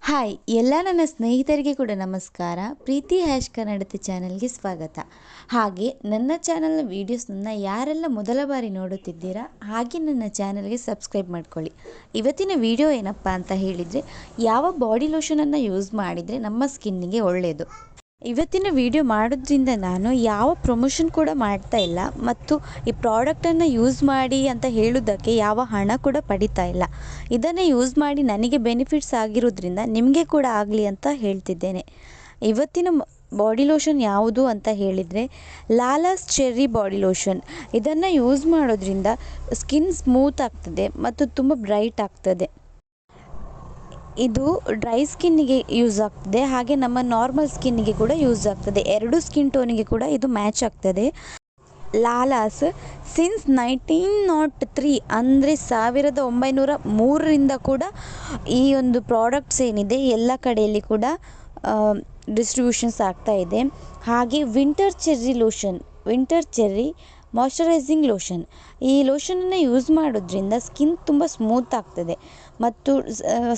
Hi ಎಲ್ಲ ನನ್ನ ಸ್ನೇಹಿತರಿಗೆ ಕೂಡ ನಮಸ್ಕಾರ. ಪ್ರೀತಿ ಹ್ಯಾಶ್ ಕನ್ನಡತಿ ಚಾನಲ್ಗೆ ಸ್ವಾಗತ. ಹಾಗೆ ನನ್ನ ಚಾನಲ್ನ ವೀಡಿಯೋಸ್ನ ಯಾರೆಲ್ಲ ಮೊದಲ ಬಾರಿ ನೋಡುತ್ತಿದ್ದೀರಾ ಹಾಗೆ ನನ್ನ ಚಾನಲ್ಗೆ ಸಬ್ಸ್ಕ್ರೈಬ್ ಮಾಡ್ಕೊಳ್ಳಿ. ಇವತ್ತಿನ ವಿಡಿಯೋ ಏನಪ್ಪ ಅಂತ ಹೇಳಿದರೆ, ಯಾವ ಬಾಡಿ ಲೋಷನನ್ನು ಯೂಸ್ ಮಾಡಿದರೆ ನಮ್ಮ ಸ್ಕಿನ್ನಿಗೆ ಒಳ್ಳೆಯದು. ಇವತ್ತಿನ ವಿಡಿಯೋ ಮಾಡೋದ್ರಿಂದ ನಾನು ಯಾವ ಪ್ರಮೋಷನ್ ಕೂಡ ಮಾಡ್ತಾ ಇಲ್ಲ ಮತ್ತು ಈ ಪ್ರಾಡಕ್ಟನ್ನು ಯೂಸ್ ಮಾಡಿ ಅಂತ ಹೇಳೋದಕ್ಕೆ ಯಾವ ಹಣ ಕೂಡ ಪಡಿತಾ ಇಲ್ಲ. ಇದನ್ನು ಯೂಸ್ ಮಾಡಿ ನನಗೆ ಬೆನಿಫಿಟ್ಸ್ ಆಗಿರೋದ್ರಿಂದ ನಿಮಗೆ ಕೂಡ ಆಗಲಿ ಅಂತ ಹೇಳ್ತಿದ್ದೇನೆ. ಇವತ್ತಿನ ಬಾಡಿ ಲೋಷನ್ ಯಾವುದು ಅಂತ ಹೇಳಿದರೆ ಲಾಲಾಸ್ ಚೆರ್ರಿ ಬಾಡಿ ಲೋಷನ್. ಇದನ್ನು ಯೂಸ್ ಮಾಡೋದ್ರಿಂದ ಸ್ಕಿನ್ ಸ್ಮೂತ್ ಆಗ್ತದೆ ಮತ್ತು ತುಂಬ ಬ್ರೈಟ್ ಆಗ್ತದೆ. ಇದು ಡ್ರೈ ಸ್ಕಿನ್ನಿಗೆ ಯೂಸ್ ಆಗ್ತದೆ, ಹಾಗೆ ನಮ್ಮ ನಾರ್ಮಲ್ ಸ್ಕಿನ್ನಿಗೆ ಕೂಡ ಯೂಸ್ ಆಗ್ತದೆ. ಎರಡು ಸ್ಕಿನ್ ಟೋನಿಗೆ ಕೂಡ ಇದು ಮ್ಯಾಚ್ ಆಗ್ತದೆ. ಲಾಲಾಸ್ ಸಿನ್ಸ್ 1903 ಅಂದರೆ 1903ರಿಂದ ಕೂಡ ಈ ಒಂದು ಪ್ರಾಡಕ್ಟ್ಸ್ ಏನಿದೆ ಎಲ್ಲ ಕಡೆಯಲ್ಲಿ ಕೂಡ ಡಿಸ್ಟ್ರಿಬ್ಯೂಷನ್ಸ್ ಆಗ್ತಾ ಇದೆ. ಹಾಗೆ ವಿಂಟರ್ ಚೆರ್ರಿ ಮಾಯ್ಶ್ಚರೈಸಿಂಗ್ ಲೋಷನ್. ಈ ಲೋಷನನ್ನು ಯೂಸ್ ಮಾಡೋದ್ರಿಂದ ಸ್ಕಿನ್ ತುಂಬ ಸ್ಮೂತ್ ಆಗ್ತದೆ ಮತ್ತು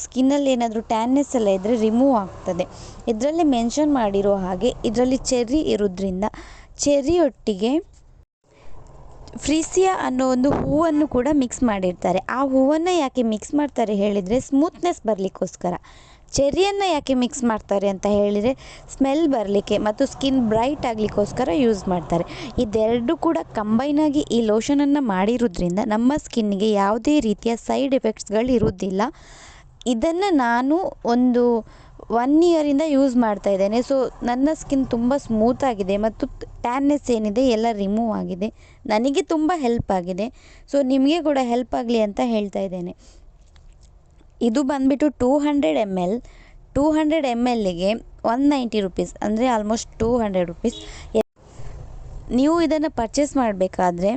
ಸ್ಕಿನ್ನಲ್ಲಿ ಏನಾದರೂ ಟ್ಯಾನ್ನೆಸ್ ಎಲ್ಲ ಇದ್ದರೆ ರಿಮೂವ್ ಆಗ್ತದೆ. ಇದರಲ್ಲಿ ಮೆನ್ಷನ್ ಮಾಡಿರೋ ಹಾಗೆ ಇದರಲ್ಲಿ ಚೆರ್ರಿ ಇರೋದ್ರಿಂದ ಚೆರ್ರಿಯೊಟ್ಟಿಗೆ ಫ್ರೀಸಿಯಾ ಅನ್ನೋ ಒಂದು ಹೂವನ್ನು ಕೂಡ ಮಿಕ್ಸ್ ಮಾಡಿರ್ತಾರೆ. ಆ ಹೂವನ್ನು ಯಾಕೆ ಮಿಕ್ಸ್ ಮಾಡ್ತಾರೆ ಹೇಳಿದರೆ ಸ್ಮೂತ್ನೆಸ್ ಬರಲಿಕ್ಕೋಸ್ಕರ. ಚೆರ್ರಿಯನ್ನು ಯಾಕೆ ಮಿಕ್ಸ್ ಮಾಡ್ತಾರೆ ಅಂತ ಹೇಳಿದರೆ ಸ್ಮೆಲ್ ಬರಲಿಕ್ಕೆ ಮತ್ತು ಸ್ಕಿನ್ ಬ್ರೈಟ್ ಆಗಲಿಕ್ಕೋಸ್ಕರ ಯೂಸ್ ಮಾಡ್ತಾರೆ. ಇದೆರಡು ಕೂಡ ಕಂಬೈನಾಗಿ ಈ ಲೋಷನನ್ನು ಮಾಡಿರೋದ್ರಿಂದ ನಮ್ಮ ಸ್ಕಿನ್ನಿಗೆ ಯಾವುದೇ ರೀತಿಯ ಸೈಡ್ ಎಫೆಕ್ಟ್ಸ್ಗಳು ಇರೋದಿಲ್ಲ. ಇದನ್ನು ನಾನು ಒಂದು 1 ಇಯರಿಂದ ಯೂಸ್ ಮಾಡ್ತಾ ಇದ್ದೇನೆ. ಸೊ ನನ್ನ ಸ್ಕಿನ್ ತುಂಬ ಸ್ಮೂತ್ ಆಗಿದೆ ಮತ್ತು ಟ್ಯಾನ್ನೆಸ್ ಏನಿದೆ ಎಲ್ಲ ರಿಮೂವ್ ಆಗಿದೆ. ನನಗೆ ತುಂಬ ಹೆಲ್ಪ್ ಆಗಿದೆ. ಸೊ ನಿಮಗೆ ಕೂಡ ಹೆಲ್ಪ್ ಆಗಲಿ ಅಂತ ಹೇಳ್ತಾ ಇದ್ದೇನೆ. ಇದು ಬಂದುಬಿಟ್ಟು 200 ml. 200 mlಗೆ 190 ರುಪೀಸ್, ಅಂದರೆ ಆಲ್ಮೋಸ್ಟ್ 200 ರುಪೀಸ್. ನೀವು ಇದನ್ನು ಪರ್ಚೇಸ್ ಮಾಡಬೇಕಾದ್ರೆ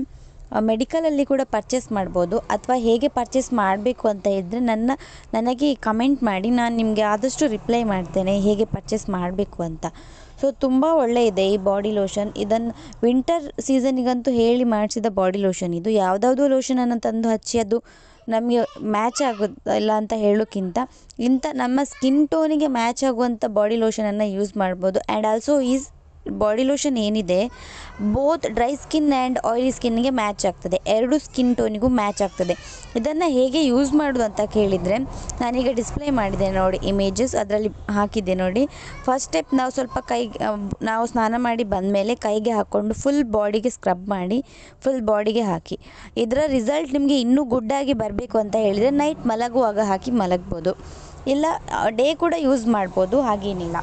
ಮೆಡಿಕಲಲ್ಲಿ ಕೂಡ ಪರ್ಚೇಸ್ ಮಾಡ್ಬೋದು, ಅಥವಾ ಹೇಗೆ ಪರ್ಚೇಸ್ ಮಾಡಬೇಕು ಅಂತ ಇದ್ದರೆ ನನಗೆ ಕಮೆಂಟ್ ಮಾಡಿ, ನಾನು ನಿಮಗೆ ಆದಷ್ಟು ರಿಪ್ಲೈ ಮಾಡ್ತೇನೆ ಹೇಗೆ ಪರ್ಚೇಸ್ ಮಾಡಬೇಕು ಅಂತ. ಸೊ ತುಂಬ ಒಳ್ಳೆಯದೆ ಈ ಬಾಡಿ ಲೋಷನ್. ಇದನ್ನು ವಿಂಟರ್ ಸೀಸನಿಗಂತೂ ಹೇಳಿ ಮಾಡಿಸಿದ ಬಾಡಿ ಲೋಷನ್ ಇದು. ಯಾವುದಾವುದೋ ಲೋಷನನ್ನು ತಂದು ಹಚ್ಚಿ ಅದು ನಮಗೆ ಮ್ಯಾಚ್ ಆಗೋದಿಲ್ಲ ಅಂತ ಹೇಳೋಕ್ಕಿಂತ ನಮ್ಮ ಸ್ಕಿನ್ ಟೋನಿಗೆ ಮ್ಯಾಚ್ ಆಗುವಂಥ ಬಾಡಿ ಲೋಷನನ್ನು ಯೂಸ್ ಮಾಡ್ಬೋದು. ಆ್ಯಂಡ್ ಆಲ್ಸೋ ಈ ಬಾಡಿ ಲೋಷನ್ ಏನಿದೆ both dry skin and oily ಸ್ಕಿನ್ನಿಗೆ ಮ್ಯಾಚ್ ಆಗ್ತದೆ. ಎರಡು ಸ್ಕಿನ್ ಟೋನಿಗೂ ಮ್ಯಾಚ್ ಆಗ್ತದೆ. ಇದನ್ನು ಹೇಗೆ ಯೂಸ್ ಮಾಡೋದು ಅಂತ ಕೇಳಿದರೆ ನಾನೀಗ ಡಿಸ್ಪ್ಲೇ ಮಾಡಿದೆ ನೋಡಿ, ಇಮೇಜಸ್ ಅದರಲ್ಲಿ ಹಾಕಿದ್ದೆ ನೋಡಿ. ಫಸ್ಟ್ ಸ್ಟೆಪ್ ನಾವು ಸ್ವಲ್ಪ ನಾವು ಸ್ನಾನ ಮಾಡಿ ಬಂದಮೇಲೆ ಕೈಗೆ ಹಾಕ್ಕೊಂಡು ಫುಲ್ ಬಾಡಿಗೆ ಸ್ಕ್ರಬ್ ಮಾಡಿ ಫುಲ್ ಬಾಡಿಗೆ ಹಾಕಿ. ಇದರ ರಿಸಲ್ಟ್ ನಿಮಗೆ ಇನ್ನೂ ಗುಡ್ಡಾಗಿ ಬರಬೇಕು ಅಂತ ಹೇಳಿದರೆ ನೈಟ್ ಮಲಗುವಾಗ ಹಾಕಿ ಮಲಗ್ಬೋದು, ಇಲ್ಲ ಡೇ ಕೂಡ ಯೂಸ್ ಮಾಡ್ಬೋದು, ಹಾಗೇನಿಲ್ಲ.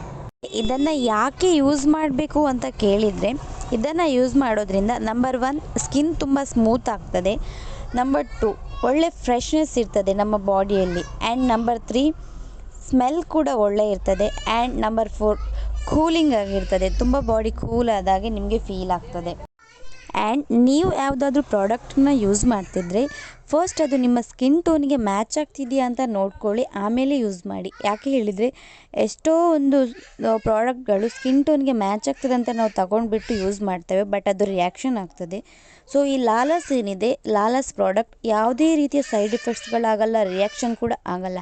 ಇದನ್ನು ಯಾಕೆ ಯೂಸ್ ಮಾಡಬೇಕು ಅಂತ ಕೇಳಿದರೆ, ಇದನ್ನು ಯೂಸ್ ಮಾಡೋದ್ರಿಂದ ನಂಬರ್ 1 ಸ್ಕಿನ್ ತುಂಬ ಸ್ಮೂತ್ ಆಗ್ತದೆ, ನಂಬರ್ 2 ಒಳ್ಳೆ ಫ್ರೆಶ್ನೆಸ್ ಇರ್ತದೆ ನಮ್ಮ ಬಾಡಿಯಲ್ಲಿ, ಆ್ಯಂಡ್ ನಂಬರ್ 3 ಸ್ಮೆಲ್ ಕೂಡ ಒಳ್ಳೆ ಇರ್ತದೆ, ಆ್ಯಂಡ್ ನಂಬರ್ 4 ಕೂಲಿಂಗ್ ಆಗಿರ್ತದೆ. ತುಂಬ ಬಾಡಿ ಕೂಲ್ ಆದಾಗೆ ನಿಮಗೆ ಫೀಲ್ ಆಗ್ತದೆ. ಆ್ಯಂಡ್ ನೀವು ಯಾವುದಾದ್ರೂ ಪ್ರಾಡಕ್ಟನ್ನ ಯೂಸ್ ಮಾಡ್ತಿದ್ರೆ ಫಸ್ಟ್ ಅದು ನಿಮ್ಮ ಸ್ಕಿನ್ ಟೋನಿಗೆ ಮ್ಯಾಚ್ ಆಗ್ತಿದೆಯಾ ಅಂತ ನೋಡ್ಕೊಳ್ಳಿ, ಆಮೇಲೆ ಯೂಸ್ ಮಾಡಿ. ಯಾಕೆ ಹೇಳಿದರೆ ಎಷ್ಟೋ ಒಂದು ಪ್ರಾಡಕ್ಟ್ಗಳು ಸ್ಕಿನ್ ಟೋನ್ಗೆ ಮ್ಯಾಚ್ ಆಗ್ತದೆ ಅಂತ ನಾವು ತಗೊಂಡ್ಬಿಟ್ಟು ಯೂಸ್ ಮಾಡ್ತೇವೆ, ಬಟ್ ಅದು ರಿಯಾಕ್ಷನ್ ಆಗ್ತದೆ. ಸೊ ಈ ಲಾಲಾಸ್ ಏನಿದೆ, ಲಾಲಾಸ್ ಪ್ರಾಡಕ್ಟ್ ಯಾವುದೇ ರೀತಿಯ ಸೈಡ್ ಎಫೆಕ್ಟ್ಸ್ಗಳಾಗಲ್ಲ, ರಿಯಾಕ್ಷನ್ ಕೂಡ ಆಗಲ್ಲ.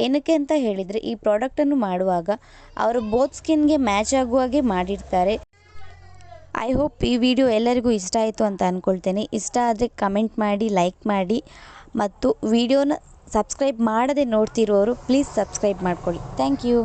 ಏನಕ್ಕೆ ಅಂತ ಹೇಳಿದರೆ ಈ ಪ್ರಾಡಕ್ಟನ್ನು ಮಾಡುವಾಗ ಅವರು ಬೋತ್ ಸ್ಕಿನ್ಗೆ ಮ್ಯಾಚ್ ಆಗುವಾಗೆ ಮಾಡಿರ್ತಾರೆ. ಐ ಹೋಪ್ ಈ ವಿಡಿಯೋ ಎಲ್ಲರಿಗೂ ಇಷ್ಟ ಆಯಿತು ಅಂತ ಅಂದ್ಕೊಳ್ತೇನೆ. ಇಷ್ಟ ಆದರೆ ಕಮೆಂಟ್ ಮಾಡಿ, ಲೈಕ್ ಮಾಡಿ, ಮತ್ತು ವಿಡಿಯೋನ ಸಬ್ಸ್ಕ್ರೈಬ್ ಮಾಡದೆ ನೋಡ್ತಿರೋರು ಪ್ಲೀಸ್ ಸಬ್ಸ್ಕ್ರೈಬ್ ಮಾಡ್ಕೊಳ್ಳಿ. Thank you.